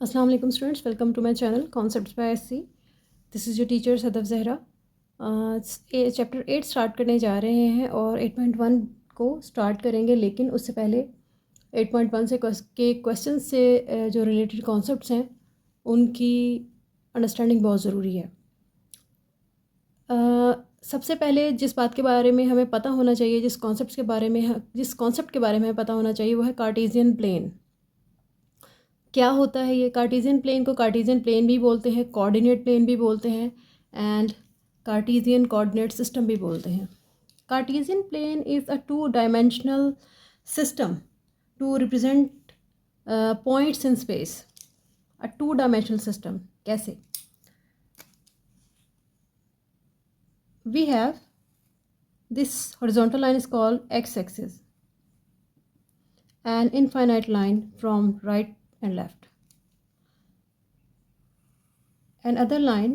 अस्सलाम वालेकुम students, welcome to my channel concepts by SC. This is your teacher Sadaf Zahra. Chapter 8 start करने जा रहे हैं और 8.1 को स्टार्ट करेंगे, लेकिन उससे पहले 8.1 से के क्वेश्चन से जो रिलेटेड कॉन्सेप्ट्स हैं उनकी अंडरस्टैंडिंग बहुत ज़रूरी है। सबसे पहले जिस बात के बारे में हमें पता होना चाहिए, जिस कॉन्सेप्ट के बारे में हमें पता होना चाहिए, वो है कार्टेशियन प्लेन। क्या होता है ये कार्टेशियन प्लेन? को कार्टेशियन प्लेन भी बोलते हैं, कोऑर्डिनेट प्लेन भी बोलते हैं एंड कार्टेशियन कोऑर्डिनेट सिस्टम भी बोलते हैं। Cartesian plane is a 2 dimensional system to represent points in space. A 2 dimensional system कैसे? We have this horizontal line is called x axis, an infinite line from right and left. Another line,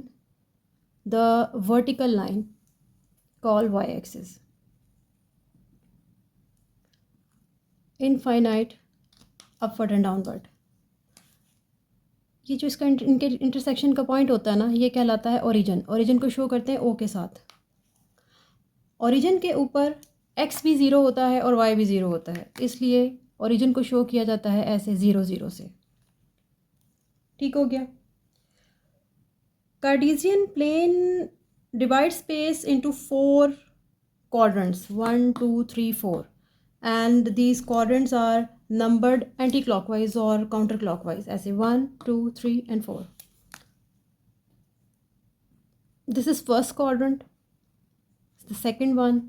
the vertical line called y-axis. Infinite upward and downward. ये जो इसका इनके intersection का point होता है ना, ये कहलाता है ओरिजिन। ओरिजिन को शो करते हैं ओ के साथ। ओरिजिन के ऊपर एक्स भी ज़ीरो होता है और वाई भी ज़ीरो होता है, इसलिए ओरिजिन को शो किया जाता है ऐसे 0 0 से। ठीक हो गया। Cartesian plane divide space into 4 quadrants 1 2 3 4, and these quadrants are numbered anti-clockwise or counterclockwise, ऐसे 1 2 3 and 4. This is first quadrant, the second one,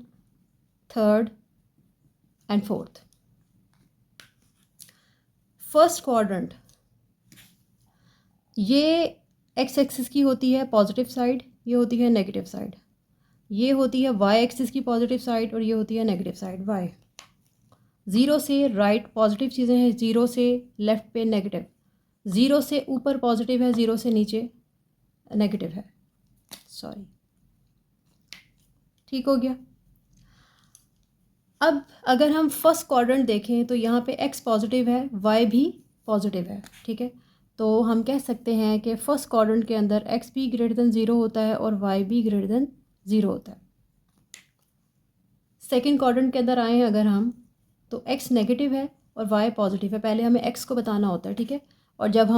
third and fourth. First quadrant ये एक्स एक्सिस की होती है पॉजिटिव साइड, ये होती है negative side. ये होती है वाई एक्सिस की पॉजिटिव साइड और ये होती है नेगेटिव साइड वाई। 0 से राइट पॉजिटिव चीज़ें हैं, 0 से लेफ़्ट पे नेगेटिव। 0 से ऊपर पॉजिटिव है, 0 से नीचे नेगेटिव है। सॉरी, ठीक हो गया। अब अगर हम फर्स्ट क्वाड्रेंट देखें तो यहाँ पे x पॉजिटिव है, y भी पॉजिटिव है। ठीक है, तो हम कह सकते हैं कि फर्स्ट क्वाड्रेंट के अंदर x भी ग्रेटर देन 0 होता है और y भी ग्रेटर देन 0 होता है। सेकेंड क्वाड्रेंट के अंदर आए हैं अगर हम, तो x नेगेटिव है और y पॉजिटिव है। पहले हमें x को बताना होता है, ठीक है। और जब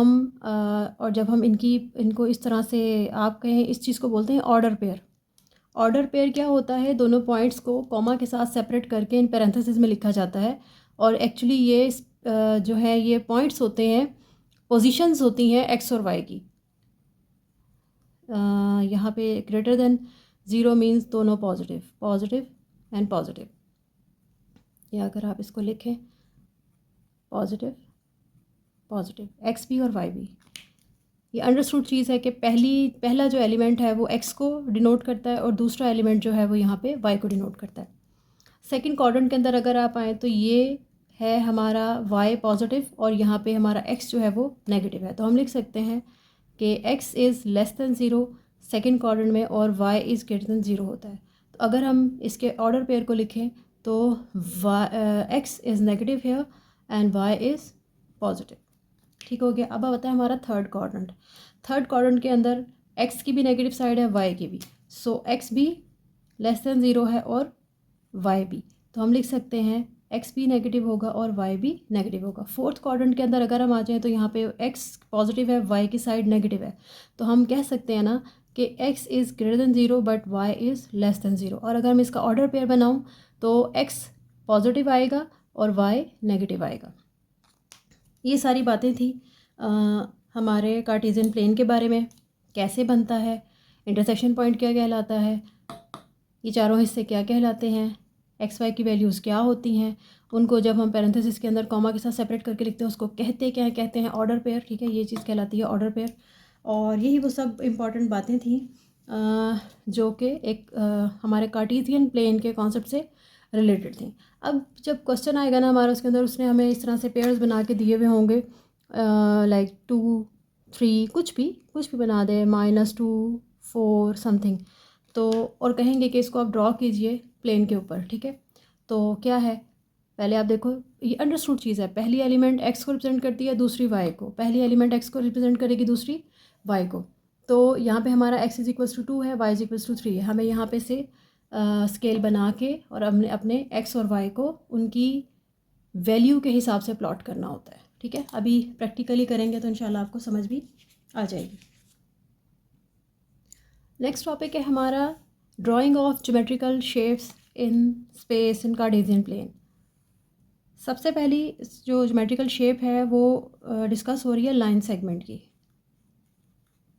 हम इनको इस तरह से आप कहें, इस चीज़ को बोलते हैं ऑर्डर पेयर। ऑर्डर पेयर क्या होता है? दोनों पॉइंट्स को कॉमा के साथ सेपरेट करके इन पैरेंथेसिस में लिखा जाता है। और एक्चुअली ये जो है ये पॉइंट्स होते हैं, पोजीशंस होती हैं एक्स और वाई की। यहाँ पे ग्रेटर देन 0 मीन्स दोनों पॉजिटिव, पॉजिटिव एंड पॉजिटिव। या अगर आप इसको लिखें पॉजिटिव पॉजिटिव, एक्स भी और वाई भी। ये अंडरस्टूड चीज़ है कि पहला जो एलिमेंट है वो एक्स को डिनोट करता है और दूसरा एलिमेंट जो है वो यहाँ पे वाई को डिनोट करता है। सेकंड क्वाड्रेंट के अंदर अगर आप आएँ तो ये है हमारा वाई पॉजिटिव और यहाँ पे हमारा एक्स जो है वो नेगेटिव है। तो हम लिख सकते हैं कि x is less than 0 second quadrant में और वाई इज़ ग्रेटर दैन 0 होता है। तो अगर हम इसके ऑर्डर पेयर को लिखें तो x is negative here and y is positive. ठीक हो गया। अब आता है हमारा थर्ड क्वाड्रेंट। थर्ड क्वाड्रेंट के अंदर एक्स की भी नेगेटिव साइड है, वाई की भी। सो एक्स भी लेस दैन 0 है और वाई भी। तो हम लिख सकते हैं एक्स भी नेगेटिव होगा और वाई भी नेगेटिव होगा। फोर्थ क्वाड्रेंट के अंदर अगर हम आ जाएँ तो यहाँ पे एक्स पॉजिटिव है, वाई की साइड नेगेटिव है। तो हम कह सकते हैं ना कि x is greater than 0 but why is less than 0। और अगर मैं इसका ऑर्डर पेयर बनाऊँ तो एक्स पॉजिटिव आएगा और वाई नेगेटिव आएगा। ये सारी बातें थी हमारे कार्टेशियन प्लेन के बारे में, कैसे बनता है, इंटरसेक्शन पॉइंट क्या कहलाता है, ये चारों हिस्से क्या कहलाते हैं, एक्स वाई की वैल्यूज़ क्या होती हैं, उनको जब हम पैरेंथेसिस के अंदर कॉमा के साथ सेपरेट करके लिखते हैं उसको कहते हैं ऑर्डर पेयर। ठीक है, ये चीज़ कहलाती है ऑर्डर पेयर। और यही वो सब इम्पॉर्टेंट बातें थी जो कि एक हमारे कार्टेशियन प्लेन के कॉन्सेप्ट से रिलेटेड थी। अब जब क्वेश्चन आएगा ना हमारा उसके अंदर, उसने हमें इस तरह से पेयर्स बना के दिए हुए होंगे, लाइक 2 3 कुछ भी बना दे, -2 4 समथिंग। तो और कहेंगे कि इसको आप ड्रॉ कीजिए प्लेन के ऊपर। ठीक है, तो क्या है पहले आप देखो, ये अंडरस्टूड चीज़ है, पहली एलिमेंट एक्स को रिप्रेजेंट करती है, दूसरी वाई को, पहली एलिमेंट एक्स को रिप्रेजेंट करेगी, दूसरी वाई को। तो यहाँ पे हमारा x इज इक्वल्स टू 2 है, y इज इक्वल्स टू 3 है। हमें यहाँ पे से स्केल बना के और हमने अपने x और y को उनकी वैल्यू के हिसाब से प्लॉट करना होता है। ठीक है, अभी प्रैक्टिकली करेंगे तो इंशाल्लाह आपको समझ भी आ जाएगी। नेक्स्ट टॉपिक है हमारा drawing of geometrical shapes in space in Cartesian plane. सबसे पहली जो ज्योमेट्रिकल शेप है वो डिस्कस हो रही है लाइन सेगमेंट की,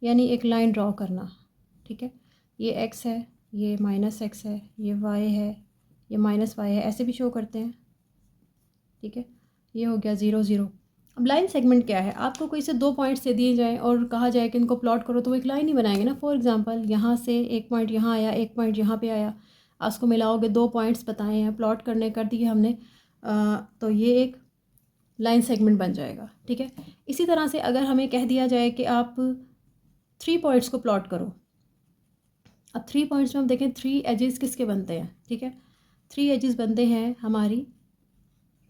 यानी एक लाइन ड्रॉ करना। ठीक है, ये x है, ये -x है, ये y है, ये -y है, ऐसे भी शो करते हैं। ठीक है, ये हो गया 0 0। अब लाइन सेगमेंट क्या है, आपको कोई से दो पॉइंट्स दे दिए जाएं और कहा जाए कि इनको प्लॉट करो, तो वो एक लाइन ही बनाएंगे ना। फॉर एग्जांपल यहाँ से एक पॉइंट यहाँ आया, एक पॉइंट यहाँ पे आया, आप उसको मिलाओगे, दो पॉइंट्स बताए हैं, प्लॉट करने कर दिए हमने, तो ये एक लाइन सेगमेंट बन जाएगा। ठीक है, इसी तरह से अगर हमें कह दिया जाए कि आप 3 पॉइंट्स को प्लॉट करो। अब 3 पॉइंट्स में हम देखें 3 एजेस किसके बनते हैं। ठीक है, 3 एजेस बनते हैं हमारी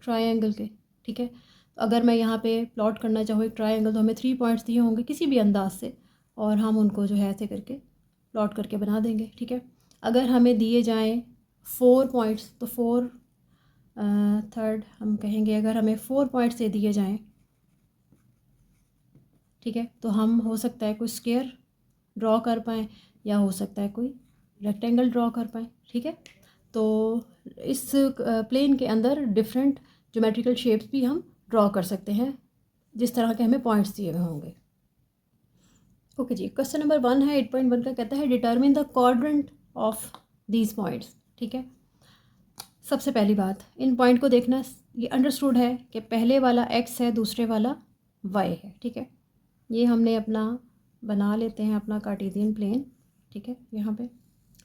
ट्रायंगल के। ठीक है, तो अगर मैं यहाँ पे प्लॉट करना चाहूँ एक ट्रायंगल, तो हमें 3 पॉइंट्स दिए होंगे किसी भी अंदाज से, और हम उनको जो है ऐसे करके प्लॉट करके बना देंगे। ठीक है, अगर हमें दिए जाएँ 4 पॉइंट्स, तो 4 थर्ड हम कहेंगे, अगर हमें 4 पॉइंट्स दे दिए जाएँ, ठीक है, तो हम हो सकता है कोई स्क्वायर ड्रॉ कर पाएँ, या हो सकता है कोई रेक्टेंगल ड्रॉ कर पाएँ। ठीक है, तो इस प्लेन के अंदर डिफरेंट ज्योमेट्रिकल शेप्स भी हम ड्रॉ कर सकते हैं, जिस तरह के हमें पॉइंट्स दिए हुए होंगे। ओके जी, क्वेश्चन नंबर 1 है 8.1 का, कहता है determine the quadrant of these points. ठीक है, सबसे पहली बात, इन पॉइंट को देखना, ये अंडरस्टूड है कि पहले वाला x है, दूसरे वाला y है। ठीक है, ये हमने अपना बना लेते हैं अपना कार्टेशियन प्लेन। ठीक है, यहाँ पे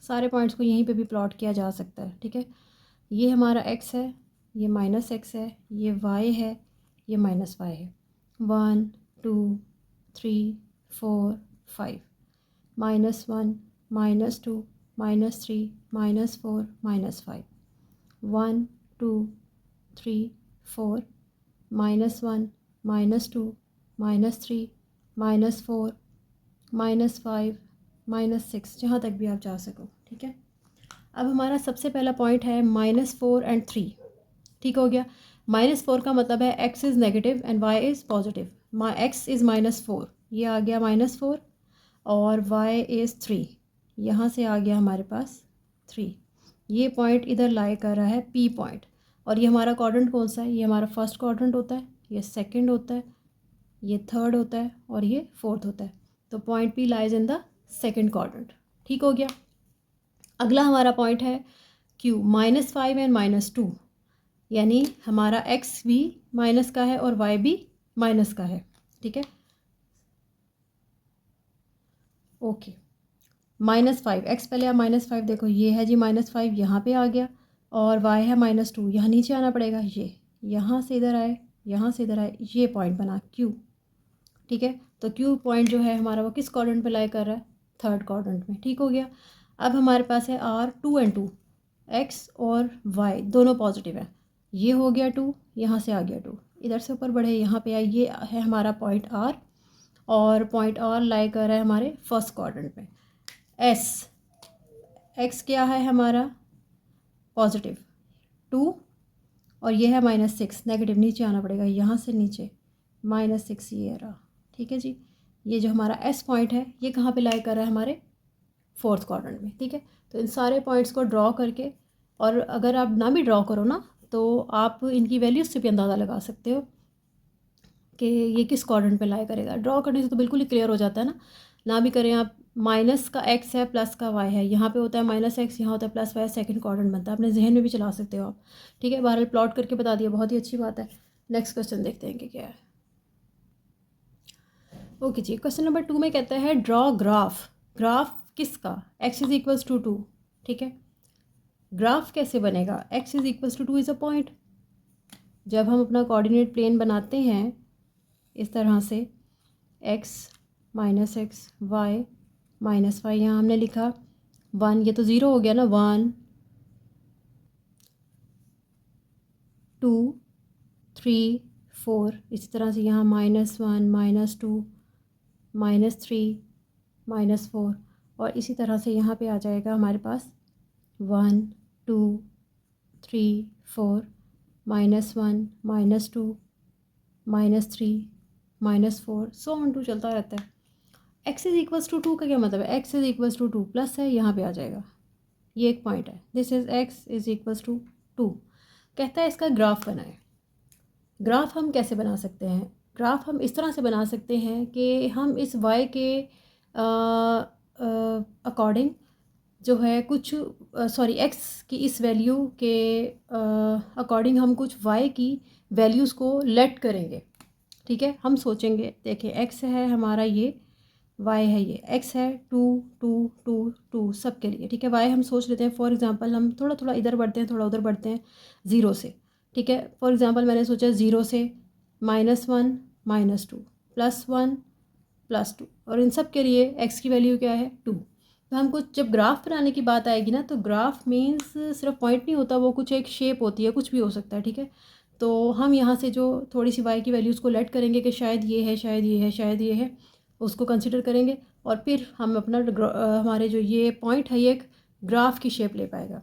सारे पॉइंट्स को यहीं पे भी प्लॉट किया जा सकता है। ठीक है, ये हमारा x है, ये -x है, ये y है, ये -y है। 1 2 3 4 5, -1 -2 -3 -4 -5, 1 2 3 4, -1 -2 -3 -4 -5 -6, जहाँ तक भी आप जा सको। ठीक है, अब हमारा सबसे पहला पॉइंट है -4 एंड 3। ठीक हो गया, -4 का मतलब है x is negative and y is positive. x is -4, ये आ गया -4, और y इज़ 3, यहाँ से आ गया हमारे पास 3। ये पॉइंट इधर लाई कर रहा है P पॉइंट, और ये हमारा क्वाड्रेंट कौन सा है, ये हमारा फर्स्ट क्वाड्रेंट होता है, ये सेकंड होता है, ये थर्ड होता है, और ये फोर्थ होता है। तो point P lies in the second quadrant. ठीक हो गया, अगला हमारा पॉइंट है Q, -5 एंड -2, यानी हमारा x भी माइनस का है और y भी माइनस का है। ठीक है, ओके, -5, x पहले आप -5 देखो, ये है जी -5, यहाँ पे आ गया, और y है -2, यहाँ नीचे आना पड़ेगा, ये यहाँ से इधर आए, यहाँ से इधर आए, ये पॉइंट बना Q। ठीक है, तो Q पॉइंट जो है हमारा वो किस क्वाड्रेंट पे लाई कर रहा है, थर्ड क्वाड्रेंट में। ठीक हो गया, अब हमारे पास है R 2 एंड 2, x और y दोनों पॉजिटिव है, ये हो गया 2, यहाँ से आ गया 2, इधर से ऊपर बढ़े, यहाँ पे आए, ये है हमारा पॉइंट R, और पॉइंट R लाई कर रहा है हमारे फर्स्ट क्वाड्रेंट में। S, x क्या है हमारा पॉजिटिव 2, और ये है -6 नेगेटिव, नीचे आना पड़ेगा, यहाँ से नीचे -6, ये रहा। ठीक है जी, ये जो हमारा S पॉइंट है ये कहाँ पे लाई कर रहा है, हमारे फोर्थ क्वाड्रेंट में। ठीक है, तो इन सारे पॉइंट्स को ड्रॉ करके, और अगर आप ना भी ड्रॉ करो ना, तो आप इनकी वैल्यूज से भी अंदाज़ा लगा सकते हो कि ये किस क्वाड्रेंट पे लाई करेगा। ड्रॉ करने से तो बिल्कुल ही क्लियर हो जाता है ना भी करें आप, माइनस का x है, प्लस का y है, यहाँ पे होता है -x, यहाँ होता है +y, सेकंड क्वाड्रेंट बनता है, अपने जहन में भी चला सकते हो आप। ठीक है, बहरहाल प्लॉट करके बता दिया, बहुत ही अच्छी बात है। नेक्स्ट क्वेश्चन देखते हैं कि क्या है। ओके जी, क्वेश्चन नंबर 2 में कहता है ड्रॉ ग्राफ। ग्राफ किसका, x इज़ इक्वल्स टू 2। ठीक है, ग्राफ कैसे बनेगा, x is equals to 2 is a point. जब हम अपना कोऑर्डिनेट प्लेन बनाते हैं इस तरह से, x -x y -y, यहाँ हमने लिखा 1, ये तो 0 हो गया ना, 1 2 3 4, इसी तरह से यहाँ -1 -2 -3 -4, और इसी तरह से यहाँ पे आ जाएगा हमारे पास 1 2 3 4 -1 -2 -3 -4, सो ऑन टू चलता रहता है। x इज़ इक्वल्स टू 2 का क्या मतलब है? x is equals to 2 plus है, यहाँ पे आ जाएगा, ये एक पॉइंट है। This is x is equals to 2। कहता है इसका ग्राफ बनाएं। ग्राफ हम कैसे बना सकते हैं? ग्राफ हम इस तरह से बना सकते हैं कि हम इस y के अकॉर्डिंग जो है कुछ सॉरी x की इस वैल्यू के अकॉर्डिंग हम कुछ y की वैल्यूज़ को लेट करेंगे। ठीक है, हम सोचेंगे, देखिए x है हमारा, ये y है, ये x है 2 2 2 2 सब के लिए। ठीक है, y हम सोच लेते हैं, फॉर एग्जांपल हम थोड़ा थोड़ा इधर बढ़ते हैं, थोड़ा उधर बढ़ते हैं 0 से। ठीक है, फॉर एग्जांपल मैंने सोचा 0 से -1 -2 +1 +2, और इन सब के लिए x की वैल्यू क्या है 2। तो हमको जब ग्राफ बनाने की बात आएगी ना, तो ग्राफ मीन्स सिर्फ पॉइंट नहीं होता, वो कुछ एक शेप होती है, कुछ भी हो सकता है। ठीक है, तो हम यहाँ से जो थोड़ी सी y की वैल्यूज़ को लेट करेंगे कि शायद ये है, शायद ये है, शायद ये है, उसको कंसिडर करेंगे, और फिर हम अपना हमारे जो ये पॉइंट है ये एक ग्राफ की शेप ले पाएगा।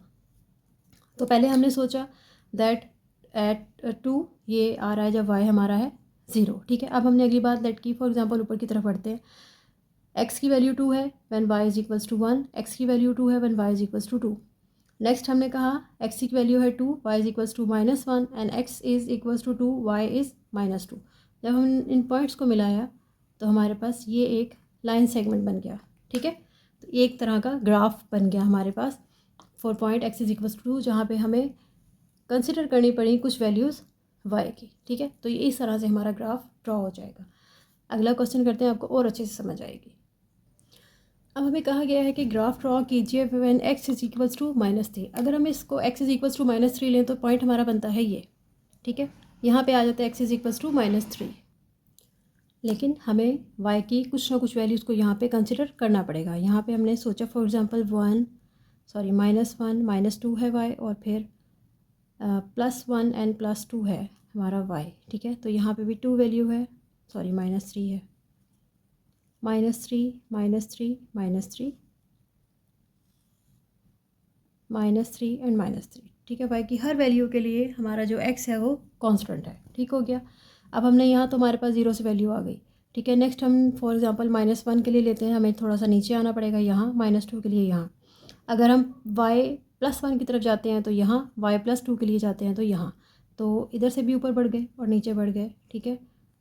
तो पहले हमने सोचा दैट एट 2 ये आ रहा है जब y हमारा है 0। ठीक है, अब हमने अगली बात लेट की, फॉर एग्जांपल ऊपर की तरफ बढ़ते हैं, x की वैल्यू 2 है when y is equals to 1, x की वैल्यू 2 है when y is equals to 2। Next हमने कहा x की वैल्यू है 2, y is equals to -1 and x is equals to 2, y is -2। जब हम इन पॉइंट्स को मिलाया तो हमारे पास ये एक लाइन सेगमेंट बन गया। ठीक है, तो एक तरह का ग्राफ बन गया हमारे पास for point x is equals to 2, जहाँ पे हमें कंसिडर करनी पड़ी कुछ वैल्यूज़ y की। ठीक है, तो ये इस तरह से हमारा ग्राफ ड्रॉ हो जाएगा। अगला क्वेश्चन करते हैं, आपको और अच्छे से समझ आएगी। अब हमें कहा गया है कि ग्राफ ड्रॉ कीजिए when x is equals to -3। अगर हम इसको x इज इक्वल्स टू -3 लें तो पॉइंट हमारा बनता है ये। ठीक है, यहाँ पे आ जाता है x इज इक्वल्स टू -3, लेकिन हमें y की कुछ ना कुछ वैल्यूज़ को यहाँ पे कंसिडर करना पड़ेगा। यहाँ पे हमने सोचा फॉर एग्जांपल -1 -2 है y, और फिर +1 एंड +2 है हमारा y। ठीक है, तो यहाँ पे भी 2 वैल्यू है, सॉरी -3 है, -3 -3 -3 -3 एंड -3। ठीक है, y की हर वैल्यू के लिए हमारा जो x है वो कांस्टेंट है। ठीक हो गया, अब हमने यहाँ तो हमारे पास 0 से वैल्यू आ गई। ठीक है, नेक्स्ट हम फॉर एग्जांपल -1 के लिए लेते हैं, हमें थोड़ा सा नीचे आना पड़ेगा, यहाँ -2 के लिए यहाँ। अगर हम y +1 की तरफ जाते हैं तो यहाँ, y +2 के लिए जाते हैं तो यहाँ, तो इधर से भी ऊपर बढ़ गए और नीचे बढ़ गए। ठीक है,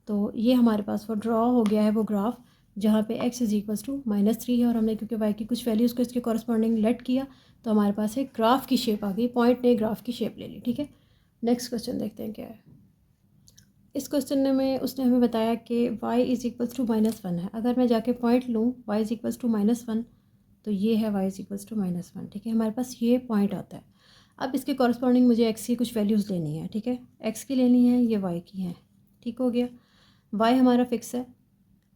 तो ये हमारे पास वो ड्रॉ हो गया है वो ग्राफ, जहाँ पे x इज इक्वल्स टू -3 है, और हमने क्योंकि y की कुछ वैल्यूज़ को इसके कॉरस्पॉन्डिंग लेट किया तो हमारे पास एक ग्राफ की शेप आ गई, पॉइंट ने ग्राफ की शेप ले ली। ठीक है, नेक्स्ट क्वेश्चन देखते हैं क्या है। इस क्वेश्चन में उसने हमें बताया कि y इज इक्वल्स टू -1 है। अगर मैं जाके पॉइंट लूँ y इज इक्वल्स टू -1, तो ये है y इज इक्वल्स टू -1। ठीक है, हमारे पास ये पॉइंट आता है। अब इसके कॉरस्पॉन्डिंग मुझे x की कुछ वैल्यूज़ लेनी है। ठीक है, x की लेनी है, ये y की है। ठीक हो गया, y हमारा फिक्स है,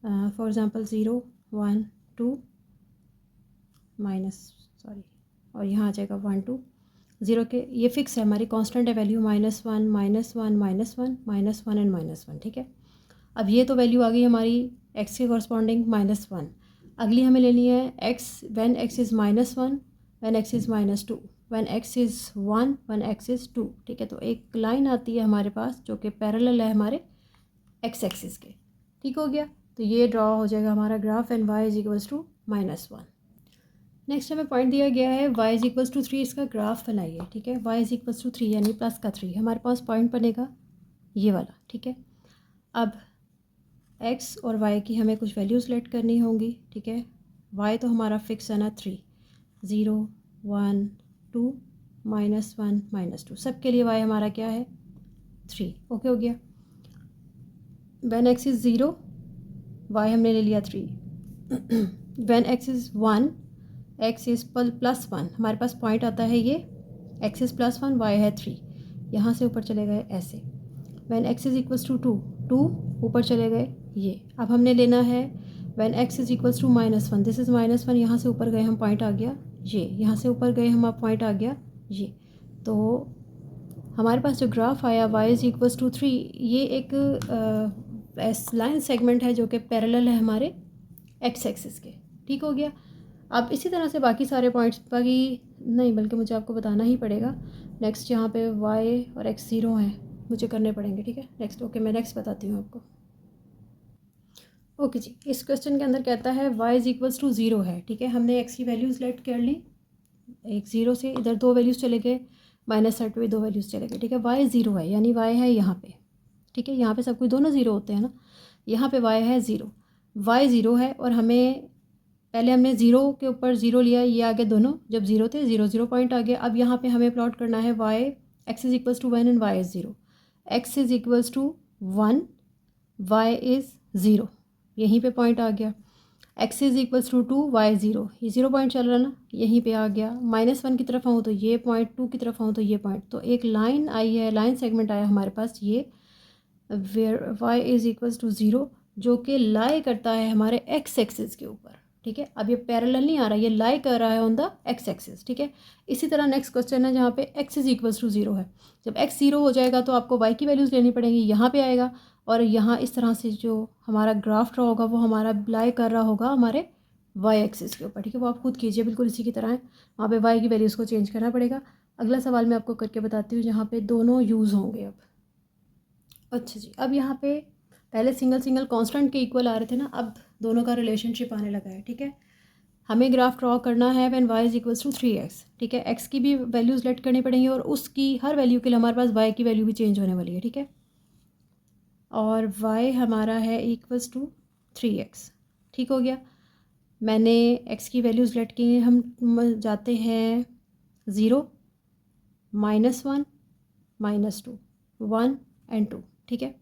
फॉर एग्ज़ाम्पल 0 1 2 सॉरी, और यहाँ आ जाएगा 1 2 0 के, ये फिक्स है हमारी कांस्टेंट है वैल्यू, -1 -1 -1 एंड -1। ठीक है, अब ये तो वैल्यू आ गई हमारी x के कॉरस्पॉन्डिंग -1। अगली हमें लेनी है x when x is -1 when x is -2 when x is 1 when x is 2। ठीक है, तो एक लाइन आती है हमारे पास जो कि पैरेलल है हमारे x एक्सिस के। ठीक हो गया, तो ये ड्रॉ हो जाएगा हमारा graph and y is equals to -1। Next हमें पॉइंट दिया गया है y इज इक्वल्स टू 3, इसका ग्राफ बनाइए। ठीक है, y इज इक्वल्स टू 3 यानी प्लस का 3 हमारे पास पॉइंट बनेगा ये वाला। ठीक है, अब x और y की हमें कुछ वैल्यूज़ सेलेक्ट करनी होंगी। ठीक है, y तो हमारा फिक्स है ना 3, 0 1 2 -1 -2 सब के लिए y हमारा क्या है 3। ओके हो गया, व्हेन x इज़ 0 y हमने ले लिया 3, when x is 1 x is +1, हमारे पास पॉइंट आता है ये x इज़ +1 y है 3, यहाँ से ऊपर चले गए ऐसे। When x is equals to 2 ऊपर चले गए ये। अब हमने लेना है when x is equals to -1, this is -1, यहाँ से ऊपर गए हम पॉइंट आ गया ये, यहाँ से ऊपर गए हम पॉइंट आ गया ये। तो हमारे पास जो ग्राफ आया y इज़ इक्वल्स टू 3, ये एक लाइन सेगमेंट है जो कि पैरेलल है हमारे x एक्सिस के। ठीक हो गया। अब इसी तरह से बाकी सारे पॉइंट्स, बाकी नहीं बल्कि मुझे आपको बताना ही पड़ेगा। नेक्स्ट यहाँ पे y और x 0 हैं, मुझे करने पड़ेंगे। ठीक है, नेक्स्ट ओके, मैं नेक्स्ट बताती हूँ आपको। ओके जी, इस क्वेश्चन के अंदर कहता है y इज़ इक्वल्स टू 0 है। ठीक है, हमने x की वैल्यूज़ सेलेक्ट कर ली, एक 0 से इधर 2 वैल्यूज़ चले गए, माइनस साइड पे 2 वैल्यूज़ चले गए। ठीक है, y 0 है, यानी y है यहाँ पे। ठीक है, यहाँ पे सब कुछ दोनों ज़ीरो होते हैं ना, यहाँ पे y है 0, y 0 है। और हमें पहले हमने 0 के ऊपर 0 लिया, ये आगे दोनों जब 0 थे 0 0 पॉइंट आ गया। अब यहाँ पे हमें प्लॉट करना है y, x is equals to 1 and y is 0, x is equals to 1, y is 0, यहीं पे पॉइंट आ गया। x is equals to 2, y 0, ये 0 पॉइंट चल रहा ना, यहीं पे आ गया। -1 की तरफ आऊँ तो ये पॉइंट, 2 की तरफ आऊँ तो ये पॉइंट। तो एक लाइन आई है, लाइन सेगमेंट आया हमारे पास, ये where y is equals to 0, जो कि लाई करता है हमारे x एक्सिस के ऊपर। ठीक है, अब ये पैरेलल नहीं आ रहा, ये लाई कर रहा है ऑन द x एक्सिस। ठीक है, इसी तरह नेक्स्ट क्वेश्चन है जहाँ पे x इज़ इक्वल्स टू 0 है। जब x 0 हो जाएगा तो आपको y की वैल्यूज़ लेनी पड़ेंगी, यहाँ पे आएगा। और यहाँ इस तरह से जो हमारा ग्राफ ड्रा होगा वो हमारा लाई कर रहा होगा हमारे y एक्सिस के ऊपर। ठीक है, वो आप खुद कीजिए, बिल्कुल इसी की तरह है। वहाँ पे y की वैल्यूज़ को चेंज करना पड़ेगा। अगला सवाल मैं आपको करके बताती हूँ जहाँ पे दोनों यूज़ होंगे। अब अच्छा जी, अब यहाँ पे पहले सिंगल सिंगल कांस्टेंट के इक्वल आ रहे थे ना, अब दोनों का रिलेशनशिप आने लगा है। ठीक है, हमें ग्राफ ड्रॉ करना है when y is equals to 3x। ठीक है, x की भी वैल्यूज़ लेट करनी पड़ेंगी और उसकी हर वैल्यू के लिए हमारे पास y की वैल्यू भी चेंज होने वाली है। ठीक है, और y हमारा है इक्वल्स टू 3x। ठीक हो गया, मैंने x की वैल्यूज़ लेट की हैं। हम जाते हैं 0, -1, -2, 1 एंड 2। ठीक है,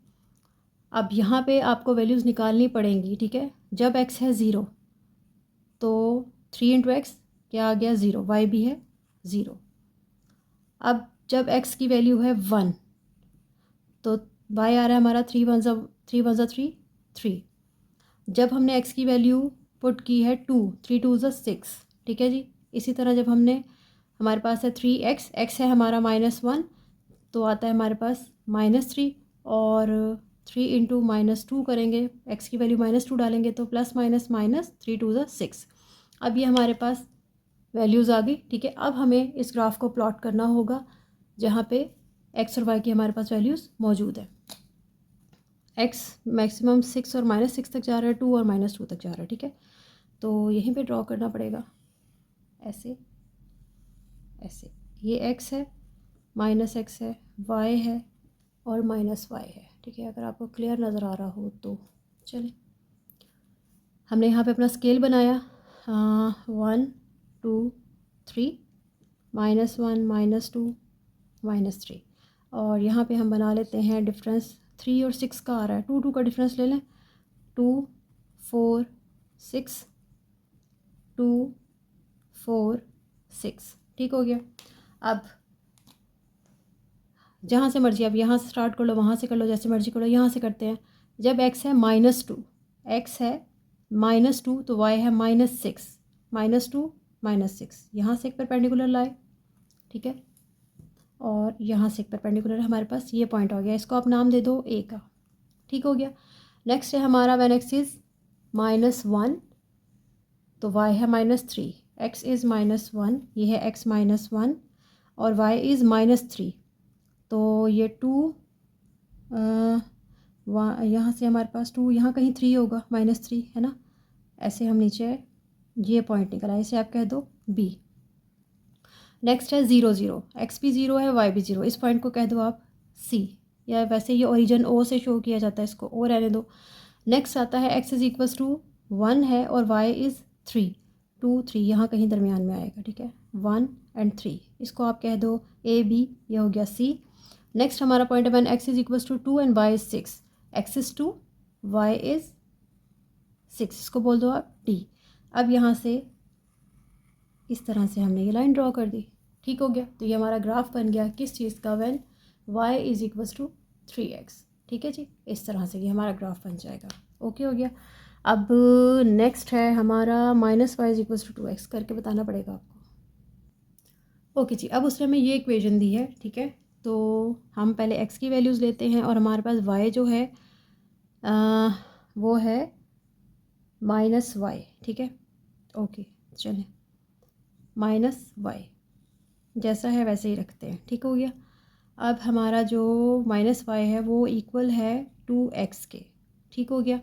अब यहाँ पे आपको वैल्यूज़ निकालनी पड़ेंगी। ठीक है, जब x है 0 तो 3 इंटू एक्स क्या आ गया 0, y भी है 0। अब जब x की वैल्यू है 1 तो y आ रहा है हमारा 3 वन ज़ा 3, 3। जब हमने x की वैल्यू पुट की है 2, 3 टू ज़ा 6। ठीक है जी, इसी तरह जब हमने, हमारे पास है 3x, x है हमारा -1 तो आता है हमारे पास -3। और 3 इंटू -2 करेंगे, x की वैल्यू -2 डालेंगे तो प्लस माइनस माइनस 3 टू ज़ा 6। अब ये हमारे पास वैल्यूज़ आ गई। ठीक है, अब हमें इस ग्राफ को प्लॉट करना होगा जहाँ पे x और y की हमारे पास वैल्यूज़ मौजूद है। x मैक्सिमम 6 और -6 तक जा रहा है, 2 और -2 तक जा रहा है। ठीक है, तो यहीं पे ड्रॉ करना पड़ेगा, ऐसे ऐसे। ये x है, -x है, y है और -y है। ठीक है, अगर आपको क्लियर नज़र आ रहा हो तो चलें। हमने यहाँ पे अपना स्केल बनाया, 1 2 3, -1 -2 -3। और यहाँ पे हम बना लेते हैं डिफरेंस, 3 और 6 का आ रहा है, 2 2 का डिफरेंस ले लें, 2 4 6, 2 4 6। ठीक हो गया। अब जहाँ से मर्जी, अब यहाँ से स्टार्ट कर लो, वहाँ से कर लो, जैसे मर्जी करो। यहाँ से करते हैं, जब x है -2, x है -2 तो y है -6, -2 -6, यहाँ से एक परपेंडिकुलर लाए। ठीक है, और यहाँ से एक परपेंडिकुलर हमारे पास ये पॉइंट हो गया, इसको आप नाम दे दो a का। ठीक हो गया। नेक्स्ट है हमारा व्हेन x इज़ -1 तो y है -3, x इज़ -1, ये है x -1 और y इज़ -3 तो ये 2, यहाँ से हमारे पास 2, यहाँ कहीं 3 होगा, -3 है ना। ऐसे हम नीचे ये पॉइंट निकला, इसे आप कह दो B। नेक्स्ट है 0 0, x भी 0 है, y भी 0, इस पॉइंट को कह दो आप C, या वैसे ये ओरिजिन O से शो किया जाता है, इसको O रहने दो। नेक्स्ट आता है x इज़ इक्वल्स टू 1 है और y इज़ 3, 2 3 यहाँ कहीं दरमियान में आएगा। ठीक है, 1 एंड 3, इसको आप कह दो A B, ये हो गया C। नेक्स्ट हमारा पॉइंट है when x is equals to 2 and y is 6, x is 2, y is 6, इसको बोल दो आप D। अब यहाँ से इस तरह से हमने ये लाइन ड्रॉ कर दी। ठीक हो गया, तो ये हमारा ग्राफ बन गया किस चीज़ का, when y is equals to 3x। ठीक है जी, इस तरह से ये हमारा ग्राफ बन जाएगा। ओके हो गया। अब नेक्स्ट है हमारा -y is equals to 2x, करके बताना पड़ेगा आपको। ओके जी, अब उसने हमें ये इक्वेशन दी है। ठीक है, तो हम पहले एक्स की वैल्यूज़ लेते हैं और हमारे पास वाई जो है वो है माइनस वाई, ठीक है। ओके चलें, माइनस वाई जैसा है वैसे ही रखते हैं, ठीक हो गया। अब हमारा जो माइनस वाई है वो इक्वल है 2x के, ठीक हो गया।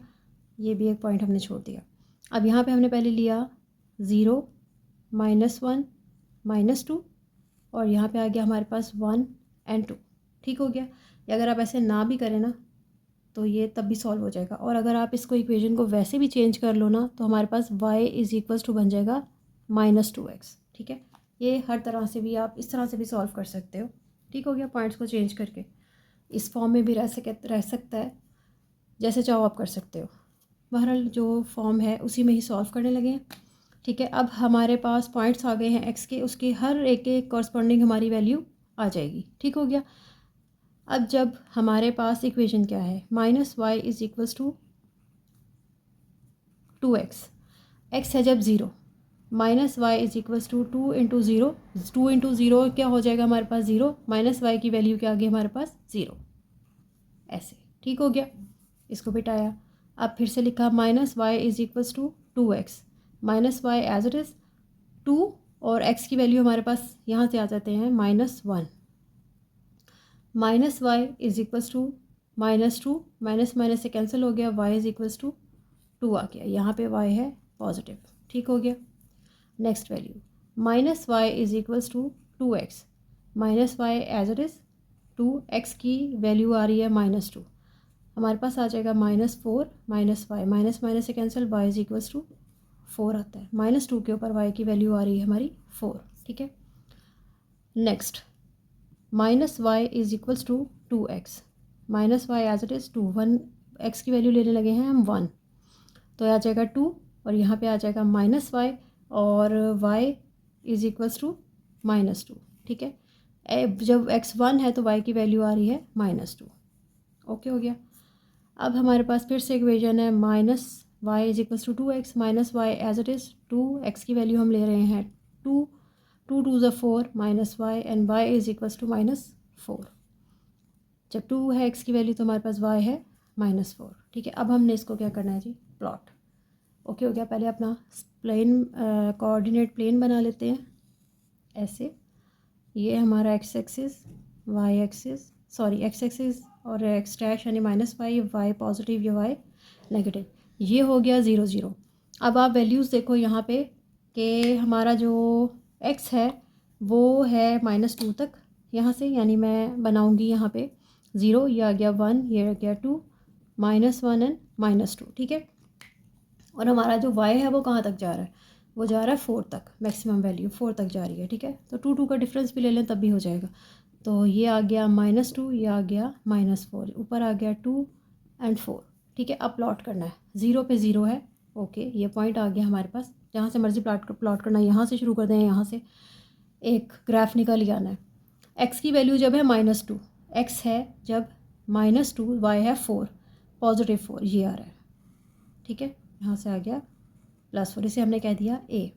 ये भी एक पॉइंट हमने छोड़ दिया। अब यहाँ पे हमने पहले लिया 0 -1 -2 और यहाँ पे आ गया हमारे पास 1 और 2, ठीक हो गया। या अगर आप ऐसे ना भी करें ना तो ये तब भी सॉल्व हो जाएगा। और अगर आप इसको इक्वेशन को वैसे भी चेंज कर लो ना तो हमारे पास y = बन जाएगा -2x, ठीक है। ये हर तरह से भी आप इस तरह से भी सॉल्व कर सकते हो, ठीक हो गया। पॉइंट्स को चेंज करके इस फॉर्म में भी रह सकता है, जैसे चाहो आप कर सकते हो। बहरहाल जो फॉर्म है उसी में ही सॉल्व करने लगे हैं, ठीक है। अब हमारे पास पॉइंट्स आ गए हैं एक्स के, उसके हर एक एक कॉरस्पॉन्डिंग हमारी वैल्यू आ जाएगी, ठीक हो गया। अब जब हमारे पास इक्वेशन क्या है, -y = 2x, x है जब 0, -y = 2 × 0, 2 × 0 क्या हो जाएगा हमारे पास 0, -y की वैल्यू क्या आ गई हमारे पास 0, ऐसे, ठीक हो गया। इसको बिठाया, अब फिर से लिखा -y = 2x, -y as it is 2 और x की वैल्यू हमारे पास यहाँ से आ जाते हैं -1, -y = -2, माइनस माइनस से कैंसिल हो गया, y = 2 आ गया, यहाँ पे y है पॉजिटिव, ठीक हो गया। Next value -y = 2x, -y as it is 2, x की वैल्यू आ रही है -2, हमारे पास आ जाएगा -4 -y, माइनस माइनस से कैंसिल, y = 4 आता है, -2 के ऊपर y की वैल्यू आ रही है हमारी 4, ठीक है। Next -y = 2x, -y as it is 2, 1 x की वैल्यू लेने लगे हैं हम 1, तो आ जाएगा 2 और यहाँ पे आ जाएगा -y और y = -2, ठीक है। जब x 1 है तो y की वैल्यू आ रही है -2, ओके हो गया। अब हमारे पास फिर से इक्वेशन है -y = 2x, -y as it is 2, x की वैल्यू हम ले रहे हैं 2, 2 2 ज़ा 4 -y एंड y = -4, जब 2 है x की वैल्यू तो हमारे पास y है -4, ठीक है। अब हमने इसको क्या करना है जी, प्लॉट, ओके हो गया। पहले अपना प्लेन कोऑर्डिनेट प्लेन बना लेते हैं, ऐसे। ये हमारा x axis, y axis, sorry x axis और x डैश यानी -y, y पॉजिटिव या y नेगेटिव, ये हो गया 0 0। अब आप वैल्यूज़ देखो यहाँ पे कि हमारा जो x है वो है -2 तक यहाँ से, यानी मैं बनाऊँगी यहाँ पे 0, ये आ गया 1, ये आ गया 2, -1 एंड -2, ठीक है। और हमारा जो y है वो कहाँ तक जा रहा है, वो जा रहा है 4 तक, मैक्सिमम वैल्यू 4 तक जा रही है, ठीक है। तो 2 2 का डिफरेंस भी ले लें तब भी हो जाएगा। तो ये आ गया -2, ये आ गया -4, ऊपर आ गया 2 और 4, ठीक है। अब प्लॉट करना है, 0 पे 0 है, ओके। ये पॉइंट आ गया हमारे पास, जहाँ से मर्जी प्लॉट करना है, यहाँ से शुरू कर दें, यहाँ से एक ग्राफ निकाल ही आना है। x की वैल्यू जब है -2, x है जब -2, y है 4, +4, ये आ रहा है, ठीक है। यहाँ से आ गया +4, इसे हमने कह दिया a।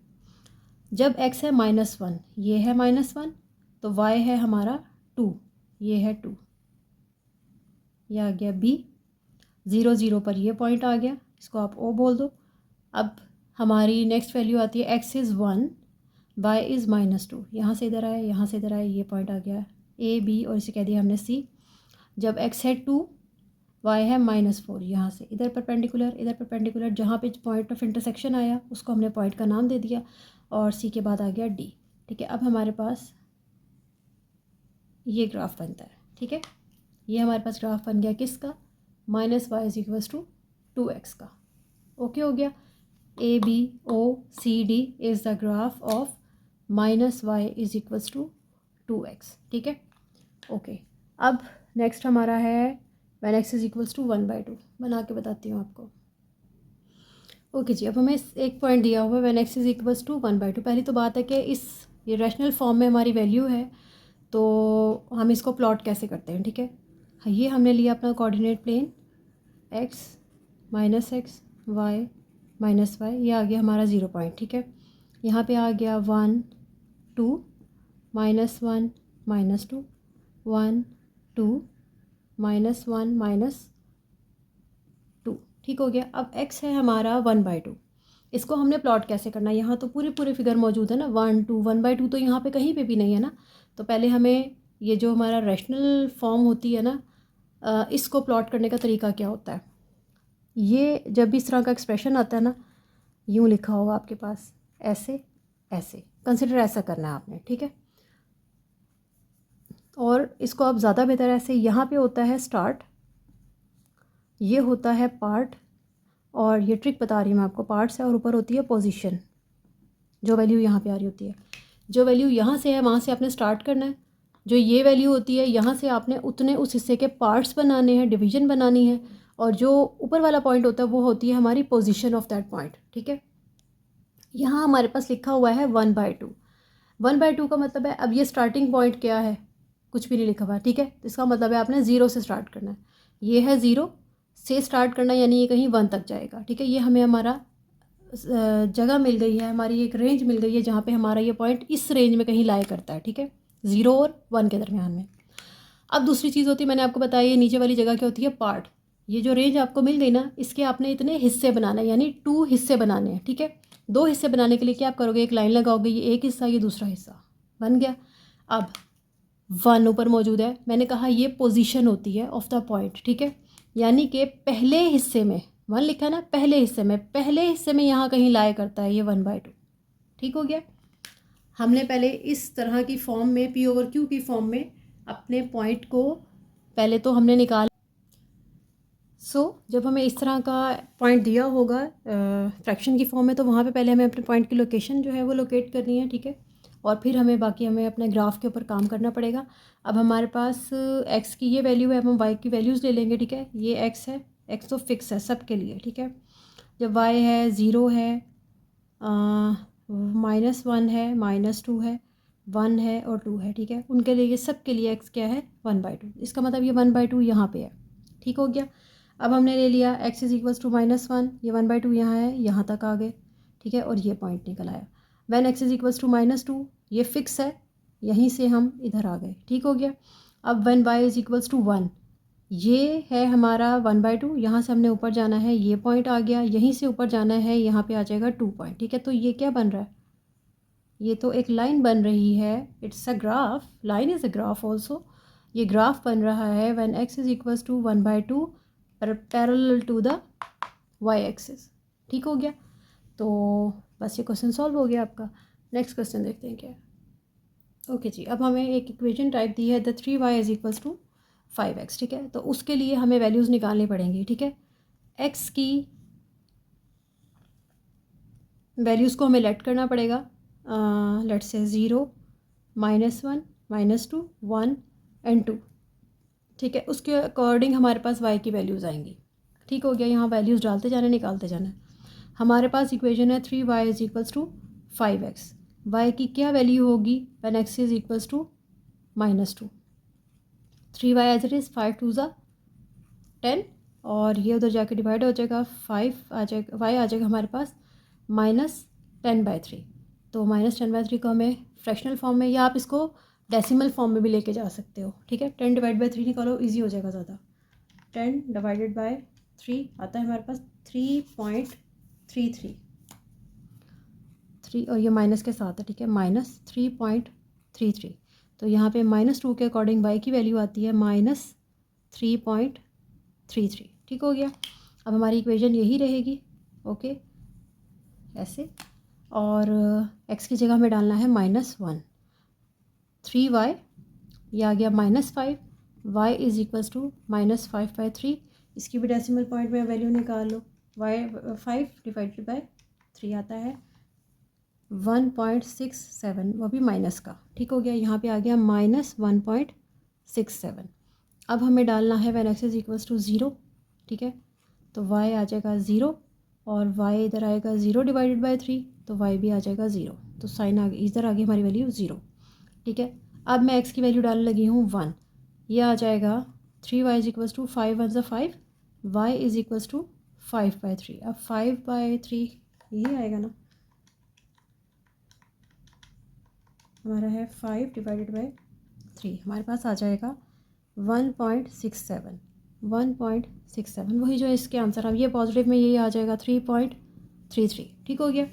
जब x है -1, ये है -1, तो y है हमारा 2, ये है 2, ये आ गया b। 0 0 पर ये पॉइंट आ गया, इसको आप o बोल दो। अब हमारी नेक्स्ट वैल्यू आती है x इज़ 1, y इज़ -2, यहाँ से इधर आए, यहाँ से इधर आए, ये पॉइंट आ गया a b और इसे कह दिया हमने c। जब x है 2, y है -4, यहाँ से इधर परपेंडिकुलर, जहाँ पे पॉइंट ऑफ इंटरसेक्शन आया उसको हमने पॉइंट का नाम दे दिया और c के बाद आ गया d, ठीक है। अब हमारे पास ये ग्राफ बनता है, ठीक है। ये हमारे पास ग्राफ बन गया किसका, -y = 2x का, ओके हो गया। ABOCD is the graph of -y = 2x, ठीक है, ओके। अब नेक्स्ट हमारा है when x = 1/2, बना के बताती हूँ आपको, ओके जी। अब हमें एक पॉइंट दिया हुआ है when x = 1/2। पहली तो बात है कि ये रैशनल फॉर्म में हमारी वैल्यू है, तो हम इसको प्लॉट कैसे करते हैं, ठीक है। ये हमने लिया अपना coordinate plane, x -x y -y, ये आ गया हमारा 0 पॉइंट, ठीक है। यहाँ पे आ गया 1 2 -1 -2 1 2 -1 -2। ठीक हो गया। अब x है हमारा 1/2। इसको हमने प्लॉट कैसे करना है, यहाँ तो पूरी फिगर मौजूद है ना, 1 2 1/2 तो यहाँ पे कहीं पे भी नहीं है ना। तो पहले हमें ये जो हमारा रैशनल फॉर्म होती है ना, इसको प्लॉट करने का तरीका क्या होता है। ये जब भी इस तरह का एक्सप्रेशन आता है ना, यूँ लिखा होगा आपके पास, ऐसे ऐसे कंसिडर ऐसा करना है आपने, ठीक है। और इसको आप ज़्यादा बेहतर ऐसे, यहाँ पे होता है स्टार्ट, ये होता है पार्ट, और ये ट्रिक बता रही हूँ मैं आपको, पार्ट्स है और ऊपर होती है पोजीशन। जो वैल्यू यहाँ पे आ रही होती है, जो वैल्यू यहाँ से है वहाँ से आपने स्टार्ट करना है। जो ये वैल्यू होती है यहाँ से आपने उतने उस हिस्से के पार्ट्स बनाने हैं, डिवीजन बनानी है। और जो ऊपर वाला पॉइंट होता है वो होती है हमारी पोजीशन ऑफ दैट पॉइंट, ठीक है। यहाँ हमारे पास लिखा हुआ है 1/2। 1/2 का मतलब है, अब ये स्टार्टिंग पॉइंट क्या है, कुछ भी नहीं लिखा हुआ, ठीक है। इसका मतलब है आपने ज़ीरो से स्टार्ट करना है। ये है ज़ीरो से स्टार्ट करना, यानी ये कहीं 1 तक जाएगा, ठीक है। ये हमें हमारा जगह मिल गई है, हमारी एक रेंज मिल गई है जहाँ पे हमारा ये पॉइंट इस रेंज में कहीं लाई करता है, ठीक है, 0 और 1 के दरमियान में। अब दूसरी चीज़ होती है, मैंने आपको बताया, ये नीचे वाली जगह क्या होती है, पार्ट। ये जो रेंज आपको मिल गई ना, इसके आपने इतने हिस्से बनाना है, यानी 2 हिस्से बनाने हैं, ठीक है। 2 हिस्से बनाने के लिए क्या आप करोगे, एक लाइन लगाओगे, ये एक हिस्सा, ये दूसरा हिस्सा बन गया। अब 1 ऊपर मौजूद है, मैंने कहा ये पोजीशन होती है ऑफ द पॉइंट, ठीक है। यानी कि पहले हिस्से में 1 लिखा है ना, पहले हिस्से में यहाँ कहीं लाया करता है ये 1/2। ठीक हो गया। हमने पहले इस तरह की फॉर्म में, P/Q की फॉर्म में अपने पॉइंट को पहले तो हमने निकाल। जब हमें इस तरह का पॉइंट दिया होगा फ्रैक्शन की फॉर्म में, तो वहाँ पे पहले हमें अपने पॉइंट की लोकेशन जो है वो लोकेट करनी है, ठीक है। और फिर हमें अपने ग्राफ के ऊपर काम करना पड़ेगा। अब हमारे पास x की ये वैल्यू है, अब हम y की वैल्यूज़ ले लेंगे, ठीक है। ये x है, x तो फिक्स है सबके लिए, ठीक है। जब y है, 0 है, -1 है, -2 है, 1 है और 2 है, ठीक है। उनके लिए, ये सब के लिए x क्या है, 1/2। इसका मतलब ये 1/2 यहाँ पे है, ठीक हो गया। अब हमने ले लिया x = -1, ये 1/2 यहाँ है, यहाँ तक आ गए, ठीक है। और ये पॉइंट निकल आया। वैन x = -2, ये फिक्स है, यहीं से हम इधर आ गए, ठीक हो गया। अब वैन y = 1, ये है हमारा 1/2, यहाँ से हमने ऊपर जाना है, ये पॉइंट आ गया, यहीं से ऊपर जाना है, यहाँ पे आ जाएगा 2 पॉइंट, ठीक है। तो ये क्या बन रहा है, ये तो एक लाइन बन रही है, it's a graph, line is a graph also. ये ग्राफ बन रहा है when x = 1/2 parallel to the y axis, ठीक हो गया। तो बस ये क्वेश्चन सॉल्व हो गया आपका। नेक्स्ट क्वेश्चन देखते हैं क्या है। ओके जी, अब हमें एक इक्वेशन टाइप दी है, द 3y = 5x, ठीक है। तो उसके लिए हमें वैल्यूज़ निकालनी पड़ेंगी, ठीक है। x की वैल्यूज़ को हमें लेट करना पड़ेगा, लेट से 0 -1 -2 1 एंड 2, ठीक है। उसके अकॉर्डिंग हमारे पास y की वैल्यूज़ आएंगी, ठीक हो गया। यहाँ वैल्यूज़ डालते जाना, निकालते जाना। हमारे पास इक्वेशन है 3y = 5x। y की क्या वैल्यू होगी when x = -2। 3y as it is, 5 2 ज़ा 10, और ये उधर जाके डिवाइड हो जाएगा, 5 आ जाएगा, y आ जाएगा हमारे पास -10/3। तो -10/3 को हमें फ्रैक्शनल फॉर्म में, या आप इसको डेसिमल फॉर्म में भी लेके जा सकते हो, ठीक है। 10/3 निकालो, ईजी हो जाएगा ज़्यादा। 10/3 आता है हमारे पास 3.33, 3, और ये माइनस के साथ है, ठीक है, -3.33। तो यहाँ पे -2 के अकॉर्डिंग y की वैल्यू आती है -3.33, ठीक हो गया। अब हमारी इक्वेशन यही रहेगी, ओके, ऐसे। और x की जगह में डालना है -1, 3y, ये आ गया -5, y = -5/3। इसकी भी डेसिमल पॉइंट में वैल्यू निकाल लो, y 5/3 आता है 1.67, वो भी माइनस का, ठीक हो गया। यहाँ पे आ गया -1.67। अब हमें डालना है व्हेन x = 0, ठीक है। तो y आ जाएगा 0, और y इधर आएगा 0/3, तो y भी आ जाएगा 0। तो साइन आ गई, इधर आ गई हमारी वैल्यू 0, ठीक है। अब मैं x की वैल्यू डालने लगी हूँ 1, ये आ जाएगा 3y = 5 1 5, y = 5/3। अब 5/3 यही आएगा ना, हमारा है 5/3, 3, हमारे पास आ जाएगा 1.67, 1.67 वही जो है इसके आंसर। अब ये पॉजिटिव में यही आ जाएगा 3.33। ठीक हो गया।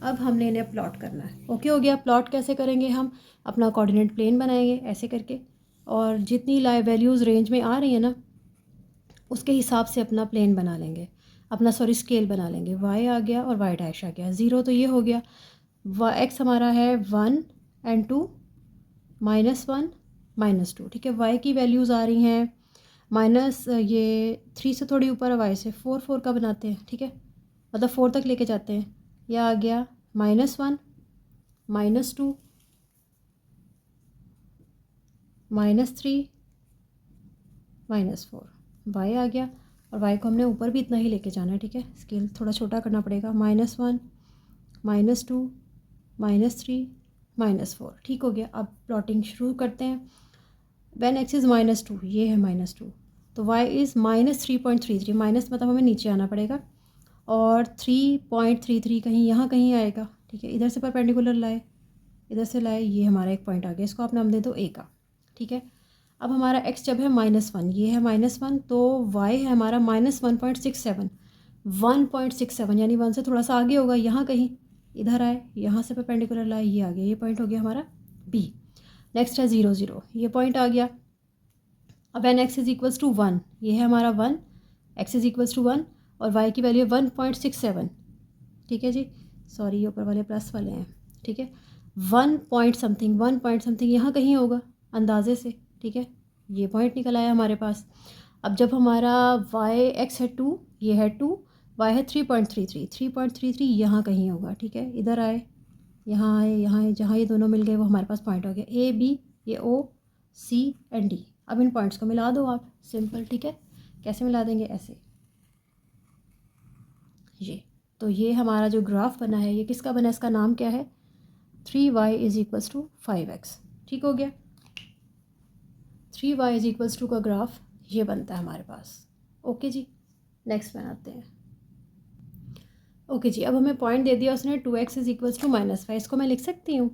अब हमने इन्हें प्लॉट करना है। ओके हो गया। प्लॉट कैसे करेंगे, हम अपना कोऑर्डिनेट प्लेन बनाएंगे ऐसे करके, और जितनी वैल्यूज़ रेंज में आ रही है ना उसके हिसाब से अपना प्लेन बना लेंगे, अपना स्केल बना लेंगे। y आ गया और y डैश आ गया, 0 तो ये हो गया। x हमारा है 1 and 2, -1 -2। ठीक है, y की वैल्यूज़ आ रही हैं माइनस, ये 3 से थोड़ी ऊपर है, y से 4 4 का बनाते हैं। ठीक है, मतलब 4 तक लेके जाते हैं। यह आ गया -1 -2 -3 -4, y आ गया। और y को हमने ऊपर भी इतना ही लेके जाना है। ठीक है, स्केल थोड़ा छोटा करना पड़ेगा। -1 -2 -3 -4। ठीक हो गया। अब प्लॉटिंग शुरू करते हैं। व्हेन x इज़ -2, ये है -2, तो y इज़ -3.33। माइनस मतलब हमें नीचे आना पड़ेगा, और 3.33 कहीं यहाँ कहीं आएगा। ठीक है, इधर से परपेंडिकुलर लाए, इधर से लाए, ये हमारा एक पॉइंट आ गया। इसको आप नाम दे दो a का। ठीक है, अब हमारा x जब है -1, ये है -1, तो y है हमारा -1.67, 1.67 यानी 1 से थोड़ा सा आगे होगा, यहाँ कहीं इधर आए, यहाँ से परपेंडिकुलर लाए, ये आ गया। ये पॉइंट हो गया हमारा b। नेक्स्ट है 0 0, ये पॉइंट आ गया। अब an x is equals to 1, ये है हमारा 1, x इज इक्वल्स टू 1, और y की वैल्यू है 1.67। ठीक है जी, सॉरी ये ऊपर वाले प्लस वाले हैं। ठीक है, 1 पॉइंट समथिंग यहाँ कहीं होगा अंदाजे से। ठीक है, ये पॉइंट निकल आया हमारे पास। अब जब हमारा x है 2, ये है 2, y है 3.33 यहाँ कहीं होगा। ठीक है, इधर आए, यहाँ आए, यहाँ आए, जहाँ ये दोनों मिल गए वो हमारे पास पॉइंट हो गया A B, ये O C एंड D। अब इन पॉइंट्स को मिला दो आप, सिंपल। ठीक है, कैसे मिला देंगे, ऐसे। ये तो ये हमारा जो ग्राफ बना है ये किसका बना है, इसका नाम क्या है, 3y is equals to 5x। ठीक हो गया, 3y इज इक्वल्स टू का ग्राफ ये बनता है हमारे पास। ओके जी, नेक्स्ट बनाते हैं। ओके जी, अब हमें पॉइंट दे दिया उसने 2x इज इक्वल्स टू -5। इसको मैं लिख सकती हूँ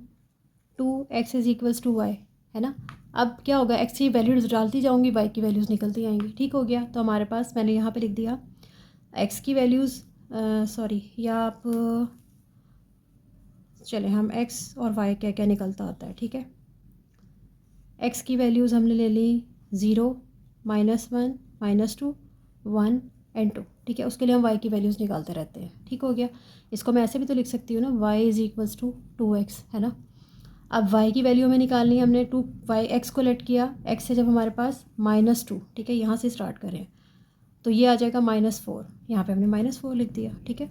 2x is equals to y, है ना। अब क्या होगा, x की वैल्यूज़ डालती जाऊँगी, y की वैल्यूज़ निकलती आएंगी। ठीक हो गया, तो हमारे पास मैंने यहाँ पे लिख दिया x की वैल्यूज़, सॉरी, या आप चले हम x और y क्या क्या निकलता आता है। ठीक है, x की वैल्यूज़ हमने ले ली 0 -1 -2 1 एंड 2। ठीक है, उसके लिए हम y की वैल्यूज़ निकालते रहते हैं। ठीक हो गया, इसको मैं ऐसे भी तो लिख सकती हूँ ना, y is equals to 2x, है ना। अब y की वैल्यू हमें निकालनी है, हमने x को लेट किया, x से जब हमारे पास -2, ठीक है, यहाँ से स्टार्ट करें तो ये आ जाएगा -4, यहाँ पे हमने -4 लिख दिया। ठीक है,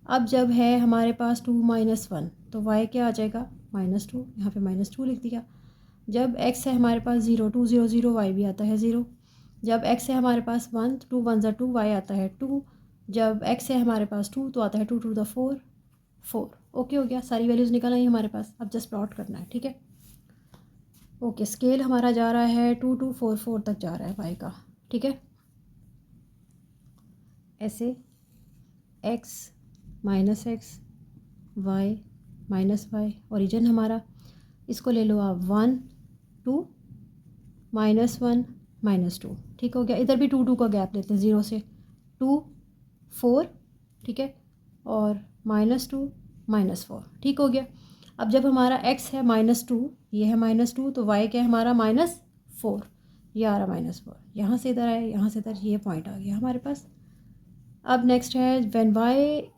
अब जब है हमारे पास 2 -1 तो y क्या आ जाएगा, -2, यहाँ पे -2 लिख दिया। जब x है हमारे पास 0 2 0 0, y भी आता है 0। जब x है हमारे पास 1 2 1 2, y आता है 2। जब x है हमारे पास 2 तो आता है 2 2 4 4। ओके हो गया, सारी वैल्यूज़ निकल आई हमारे पास। अब जस्ट प्लॉट करना है। ठीक है, ओके, स्केल हमारा जा रहा है 2 2 4 4 तक जा रहा है y का। ठीक है, ऐसे x -x y -y, origin हमारा, इसको ले लो आप 1 2 -1 -2। ठीक हो गया, इधर भी 2 2 का गैप लेते हैं, 0 से 2 4। ठीक है, और -2 -4। ठीक हो गया, अब जब हमारा x है -2, ये है -2, तो y क्या है हमारा -4, ये आ रहा -4, यहाँ से इधर आए, यहाँ से इधर, ये पॉइंट आ गया हमारे पास। अब नेक्स्ट है when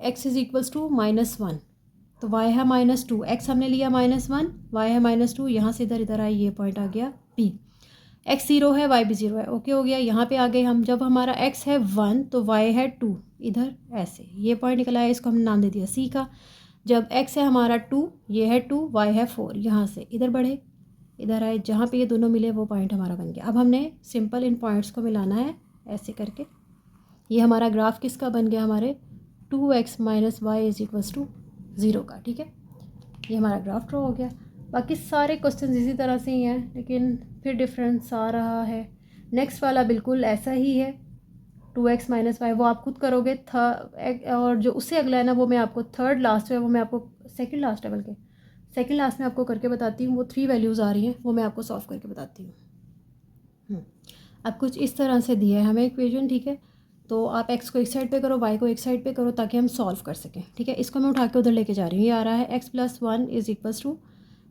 x is equals to -1, तो y है -2, x हमने लिया -1, y है -2, यहाँ से इधर आए, ये पॉइंट आ गया p। x 0 है, y भी 0 है। ओके हो गया, यहाँ पे आ गए हम। जब हमारा x है 1 तो y है 2, इधर ऐसे ये पॉइंट निकला है, इसको हमने नाम दे दिया c का। जब x है हमारा 2, ये है 2, y है 4, यहाँ से इधर बढ़े, इधर आए, जहाँ पे ये दोनों मिले वो पॉइंट हमारा बन गया। अब हमने सिंपल इन पॉइंट्स को मिलाना है ऐसे करके। ये हमारा ग्राफ किसका बन गया, हमारे 2x - y is equals to 0 का। ठीक है, ये हमारा ग्राफ ड्रॉ हो गया। बाकी सारे क्वेश्चन इसी तरह से ही हैं, लेकिन फिर डिफरेंस आ रहा है। नेक्स्ट वाला बिल्कुल ऐसा ही है, 2x - y, वो आप खुद करोगे। और जो उससे अगला है ना, वो मैं आपको थर्ड लास्ट है, वो मैं आपको सेकंड लास्ट है बल्कि सेकंड लास्ट में आपको करके बताती हूँ, वो 3 वैल्यूज़ आ रही हैं, वो मैं आपको सॉल्व करके बताती हूँ। अब कुछ इस तरह से दिया है हमें इक्वेशन, ठीक है। तो आप एक्स को एक साइड पे करो, वाई को एक साइड पे करो, ताकि हम सॉल्व कर सकें, ठीक है। इसको मैं उठा के उधर लेके जा रही हूँ। ये आ रहा है x plus 1 is equals to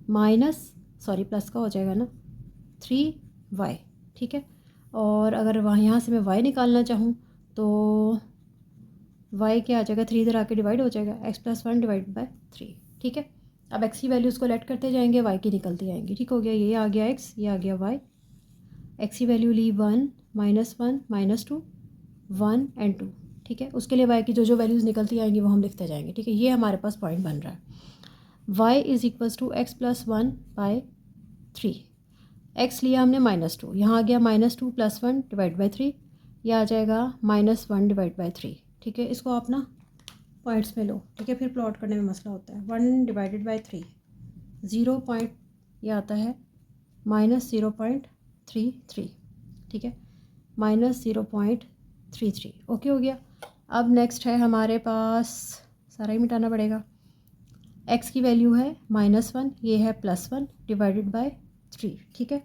minus, sorry plus का हो जाएगा ना, 3y, ठीक है। और अगर वहाँ यहाँ से मैं y निकालना चाहूँ तो y क्या आ जाएगा, 3 इधर आके डिवाइड हो जाएगा, x प्लस 1 डिवाइड बाई 3, ठीक है। अब x की वैल्यूज़ को लेट करते जाएंगे, y की निकलती जाएंगी, ठीक हो गया। ये आ गया x, ये आ गया y। x की वैल्यू ली 1, -1, -2, 1 एंड 2, ठीक है। उसके लिए y की जो जो वैल्यूज़ निकलती आएंगी वो हम लिखते जाएंगे, ठीक है। ये हमारे पास पॉइंट बन रहा है। y is equals to x plus 1 by 3। x लिया हमने -2, यहाँ आ गया -2 + 1 डिवाइड बाई 3, यह आ जाएगा -1 डिवाइड बाई 3, ठीक है। इसको आप ना पॉइंट्स में लो, ठीक है, फिर प्लॉट करने में मसला होता है। 1 डिवाइडेड बाई 3, 0 पॉइंट, यह आता है -0.33, ठीक है, -0.33, ओके हो गया। अब नेक्स्ट है हमारे पास, सारा ही मिटाना पड़ेगा। x की वैल्यू है -1, ये है +1 डिवाइडेड बाई 3, ठीक है।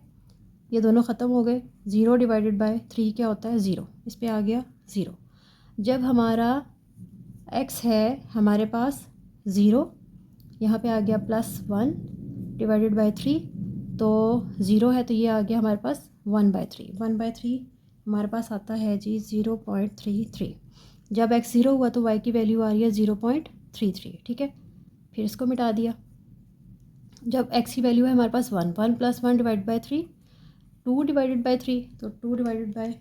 ये दोनों ख़त्म हो गए। 0 डिवाइडेड बाई 3 क्या होता है, 0, इस पे आ गया 0। जब हमारा x है हमारे पास 0, यहाँ पे आ गया +1 डिवाइडेड बाई 3, तो 0 है तो ये आ गया हमारे पास 1/3। 1/3 हमारे पास आता है जी 0.33। जब x 0 हुआ तो y की वैल्यू आ रही है 0.33, ठीक है। फिर इसको मिटा दिया। जब x की वैल्यू है हमारे पास 1, 1 + 1 डिवाइड बाई 3, 2 डिवाइडेड बाई 3, तो 2 डिवाइडेड बाई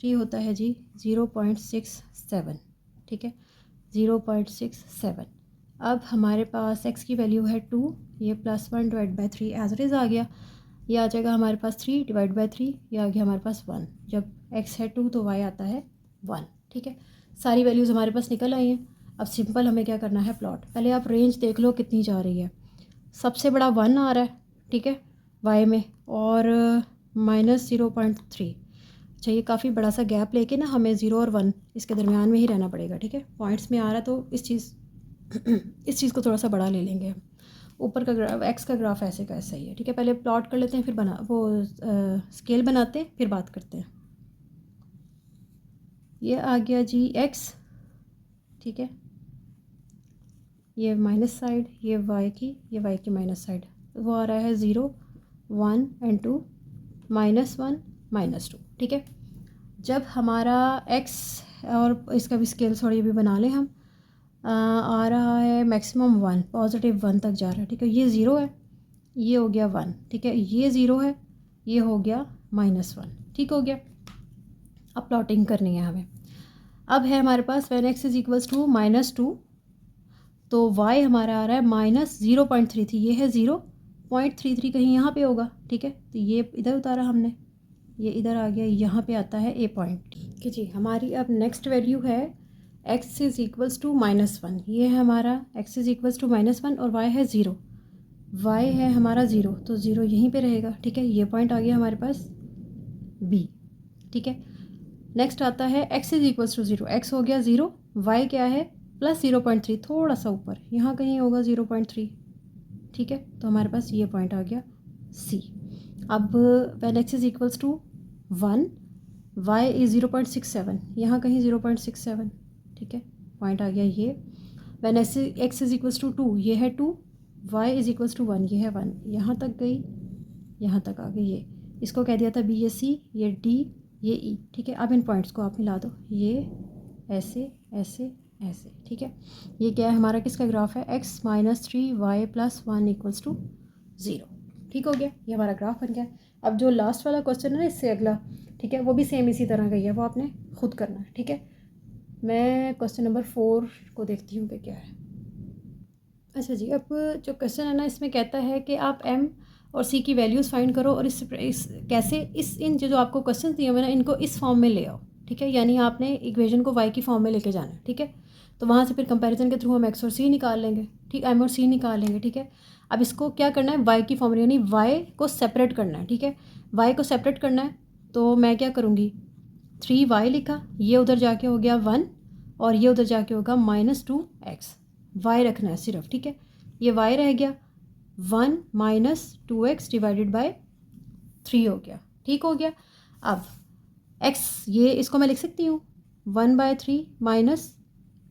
3 होता है जी 0.67, ठीक है, 0.67। अब हमारे पास x की वैल्यू है 2, ये +1 divide by 3 as it is आ गया। ये आ जाएगा हमारे पास 3 डिवाइड बाई 3, ये आ गया हमारे पास 1। जब x है 2 तो y आता है 1, ठीक है। सारी वैल्यूज़ हमारे पास निकल आई हैं। अब सिंपल हमें क्या करना है, प्लॉट। पहले आप रेंज देख लो कितनी जा रही है। सबसे बड़ा 1 आ रहा है, ठीक है, y में, और -0.3। अच्छा, ये काफ़ी बड़ा सा गैप लेके ना हमें 0 और 1 इसके दरमियान में ही रहना पड़ेगा, ठीक है। पॉइंट्स में आ रहा है तो इस चीज़ को थोड़ा सा बड़ा ले लेंगे हम। ऊपर का ग्राफ, एक्स का ग्राफ ऐसे का ऐसा ही है, ठीक है। पहले प्लॉट कर लेते हैं, फिर स्केल बनाते हैं, फिर बात करते हैं। ये आ गया जी एक्स, ठीक है, ये माइनस साइड, ये वाई की माइनस साइड, वो आ रहा है 0, 1 एंड 2, -1, -2, ठीक है। जब हमारा x, और इसका भी स्केल थोड़ी भी बना लें हम, आ रहा है मैक्सिमम 1, +1 तक जा रहा है, ठीक है। ये 0 है, ये हो गया 1, ठीक है, ये 0 है, ये हो गया -1, ठीक हो गया। अब प्लॉटिंग करनी है हमें। अब है हमारे पास when x is equals to -2, तो y हमारा आ रहा है -0.33, ये है 0.33, कहीं यहाँ पे होगा, ठीक है। तो ये इधर उतारा हमने, ये इधर आ गया, यहाँ पे आता है a पॉइंट, कि जी हमारी अब नेक्स्ट वैल्यू है x इज़ इक्वल्स टू -1, ये है हमारा x इज़ इक्वल्स टू -1, और y है 0, y है हमारा 0, तो 0 यहीं पे रहेगा, ठीक है। ये पॉइंट आ गया हमारे पास b, ठीक है। नेक्स्ट आता है x is equals to 0, x हो गया 0, y क्या है +0.3, थोड़ा सा ऊपर यहाँ कहीं होगा 0.3, ठीक है। तो हमारे पास ये पॉइंट आ गया C। अब when x is equals to 1, y is 0.67, यहाँ कहीं 0.67, ठीक है, पॉइंट आ गया ये। when x is equals to 2, ये है 2, y इज़ इक्वल्स टू 1, ये है 1, यहाँ तक गई, यहाँ तक आ गई। ये इसको कह दिया था B, ये C, ये D, ये E, ठीक है। अब इन पॉइंट्स को आप मिला दो, ये ऐसे ऐसे ऐसे, ठीक है। ये क्या है हमारा, किसका ग्राफ है, x -3y + 1 इक्वल्स टू 0, ठीक हो गया। ये हमारा ग्राफ बन गया। अब जो लास्ट वाला क्वेश्चन है ना इससे अगला, ठीक है, वो भी सेम इसी तरह का ही है, वो आपने खुद करना है, ठीक है। मैं क्वेश्चन नंबर 4 को देखती हूँ कि क्या है। अच्छा जी, अब जो क्वेश्चन है ना इसमें कहता है कि आप m और c की वैल्यूज़ फाइंड करो, और इन जो आपको क्वेश्चन दिए हुए ना इनको इस फॉर्म में ले आओ, ठीक है। यानी आपने इक्वेशन को y की फॉर्म में लेके जाना है, ठीक है। तो वहाँ से फिर कंपैरिजन के थ्रू हम x और c निकाल लेंगे, ठीक, m और c निकाल लेंगे, ठीक है। अब इसको क्या करना है, y की फॉर्म में, यानी y को सेपरेट करना है, ठीक है। y को सेपरेट करना है तो मैं क्या करूँगी, 3y लिखा, ये उधर जाके हो गया 1, और ये उधर जाके होगा -2x, y रखना है सिर्फ, ठीक है। ये y रह गया 1 माइनस 2x डिवाइडेड बाय 3 हो गया, ठीक हो गया। अब x, ये इसको मैं लिख सकती हूँ 1/3 माइनस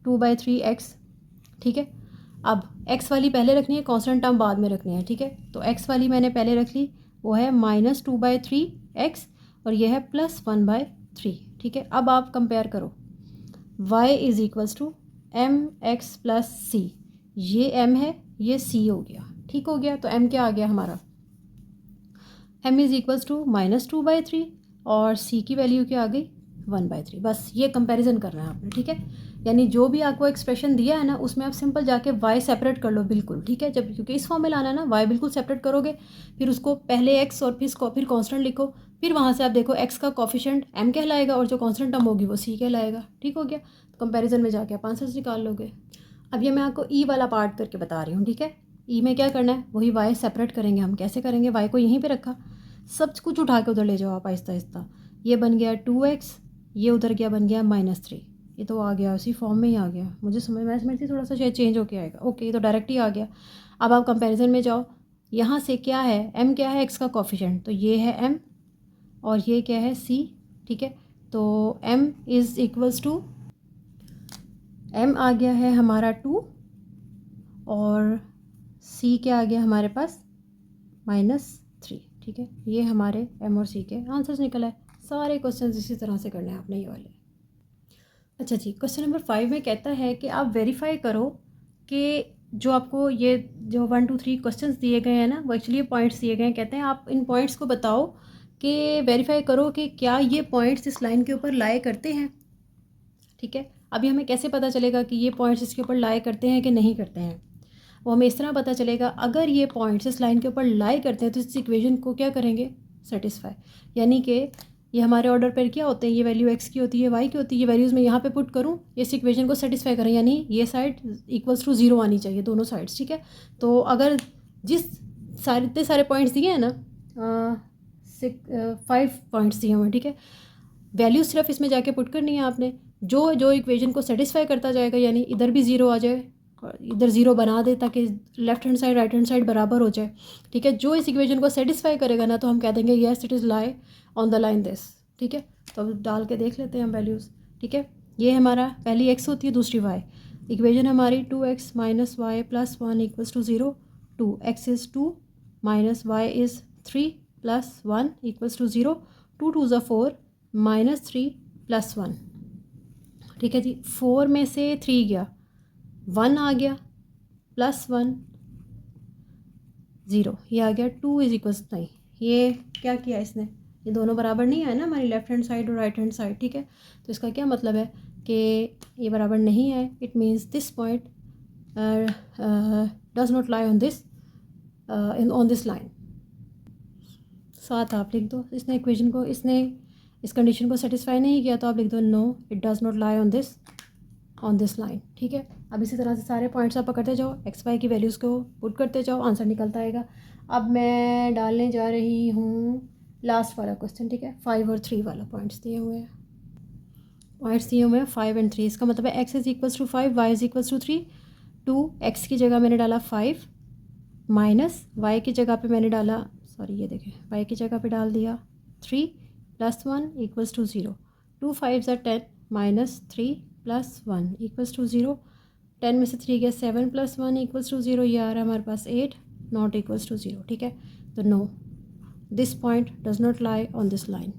2/3x, ठीक है। अब x वाली पहले रखनी है, कांस्टेंट टर्म बाद में रखनी है, ठीक है। तो x वाली मैंने पहले रख ली, वो है -2/3x और ये है +1/3, ठीक है। अब आप कंपेयर करो, y is equals to mx plus c, ये m है, ये c हो गया, ठीक हो गया। तो m क्या आ गया हमारा, m इज़ इक्वल्स टू -2/3 और c की वैल्यू क्या आ गई 1/3। बस ये कंपैरिजन करना है आपने, ठीक है। यानी जो भी आपको एक्सप्रेशन दिया है ना, उसमें आप सिंपल जाके y सेपरेट कर लो बिल्कुल, ठीक है। जब क्योंकि इस फॉर्म में लाना है ना, y बिल्कुल सेपरेट करोगे, फिर उसको पहले x और फिर कांस्टेंट लिखो, फिर वहाँ से आप देखो x का कोफिशिएंट m कहलाएगा और जो कांस्टेंट टर्म होगी वो c कहलाएगा, ठीक हो गया। तो कंपैरिजन में जाके आप आंसर्स निकाल लोगे। अब ये मैं आपको ई वाला पार्ट करके बता रही हूँ, ठीक है। ई में क्या करना है, वही y सेपरेट करेंगे हम। कैसे करेंगे, y को यहीं पर रखा, सब कुछ उठा के उधर ले जाओ आप आहिस्ता आहिस्ता। ये बन गया 2x, ये उधर गया बन गया -3, ये तो आ गया उसी फॉर्म में ही आ गया। मुझे समझ थी थोड़ा सा शायद चेंज होके आएगा, ओके ये तो डायरेक्ट ही आ गया। अब आप कंपैरिजन में जाओ, यहाँ से क्या है, m क्या है, x का कोफिशिएंट, तो ये है m और ये क्या है c, ठीक है। तो m is equals to, m आ गया है हमारा 2 और c क्या आ गया हमारे पास -3, ठीक है। ये हमारे m और c के आंसर्स निकल आए। सारे क्वेश्चन इसी तरह से करने हैं आपने ये वाले। अच्छा जी, क्वेश्चन नंबर 5 में कहता है कि आप वेरीफाई करो कि जो आपको ये जो 1 2 3 क्वेश्चंस दिए गए हैं ना, वो एक्चुअली ये पॉइंट्स दिए गए हैं। कहते हैं आप इन पॉइंट्स को बताओ कि वेरीफाई करो कि क्या ये पॉइंट्स इस लाइन के ऊपर लाए करते हैं, ठीक है। अभी हमें कैसे पता चलेगा कि ये पॉइंट्स इसके ऊपर लाए करते हैं कि नहीं करते हैं, वो हमें इस तरह पता चलेगा, अगर ये पॉइंट्स इस लाइन के ऊपर लाई करते हैं तो इस इक्वेशन को क्या करेंगे, सेटिस्फाई। यानी कि ये हमारे ऑर्डर पर क्या होते हैं, ये वैल्यू x की होती है, y की होती है, ये वैल्यूज़ मैं यहाँ पे पुट करूँ, इस इक्वेशन को सेटिस्फाई करें, यानी ये साइड इक्वल्स टू 0 आनी चाहिए, दोनों साइड्स, ठीक है। तो अगर जिस इतने सारे पॉइंट्स दिए हैं ना, 5 पॉइंट्स दिए हुए, ठीक है। वैल्यू सिर्फ इसमें जाके पुट करनी है आपने, जो जो इक्वेशन को सेटिस्फाई करता जाएगा, यानी इधर भी 0 आ जाए और इधर 0 बना दे ताकि left hand side right hand side बराबर हो जाए, ठीक है। जो इस इक्वेशन को सेटिस्फाई करेगा ना, तो हम कह देंगे yes it is lie on the line this, ठीक है। तो अब डाल के देख लेते हैं हम वैल्यूज़, ठीक है। ये हमारा पहली x होती है, दूसरी y। इक्वेशन हमारी 2x minus y plus 1 equals to 0, 2x is 2 minus y is 3 plus 1 equals to 0, 2 2 ज़ा 4 -3 प्लस 1, ठीक है जी। 4 में से 3 गया, 1 आ गया, +1 0, ये आ गया 2 इज इक्वल्स, नहीं ये क्या किया इसने, ये दोनों बराबर नहीं है ना हमारी लेफ्ट हैंड साइड और राइट हैंड साइड, ठीक है। तो इसका क्या मतलब है कि ये बराबर नहीं है, it means this point does not lie on this on this line. साथ आप लिख दो, इसने इक्वेशन को, इसने इस कंडीशन को सेटिस्फाई नहीं किया, तो आप लिख दो no it does not lie on this line, ठीक है। अब इसी तरह से सारे पॉइंट्स आप पकड़ते जाओ, एक्स वाई की वैल्यूज़ को पुट करते जाओ, आंसर निकलता आएगा। अब मैं डालने जा रही हूँ लास्ट वाला क्वेश्चन, ठीक है। 5 और 3 वाला पॉइंट्स दिए हुए हैं, 5 एंड 3। इसका मतलब है x is equals to 5, y is equals to 3। 2 x की जगह मैंने डाला 5 माइनस वाई की जगह पे मैंने डाला, सॉरी ये देखें, वाई की जगह पे डाल दिया 3 प्लस 1 इक्वल्स टू 0। 2 5 ज़ा 10 माइनस 3 प्लस 1 इक्वल्स टू 0। 10 में से 3 गया 7 प्लस 1 इक्वल्स टू 0, ये आ रहा है हमारे पास 8 नॉट इक्वल्स टू 0, ठीक है। तो no this point does not lie on this line,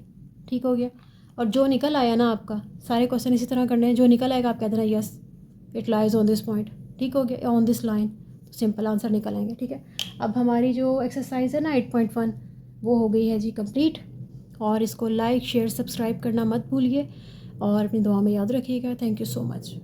ठीक हो गया। और जो निकल आया ना आपका, सारे क्वेश्चन इसी तरह करने हैं, जो निकल आएगा आप कह देना yes it lies on this point, ठीक हो गया, ऑन दिस लाइन, तो सिंपल आंसर निकल आएंगे, ठीक है। अब हमारी जो एक्सरसाइज है ना 8.1 वो हो गई है जी कंप्लीट। और इसको लाइक शेयर सब्सक्राइब करना मत भूलिए और अपनी दुआ में याद रखिएगा। Thank you so much.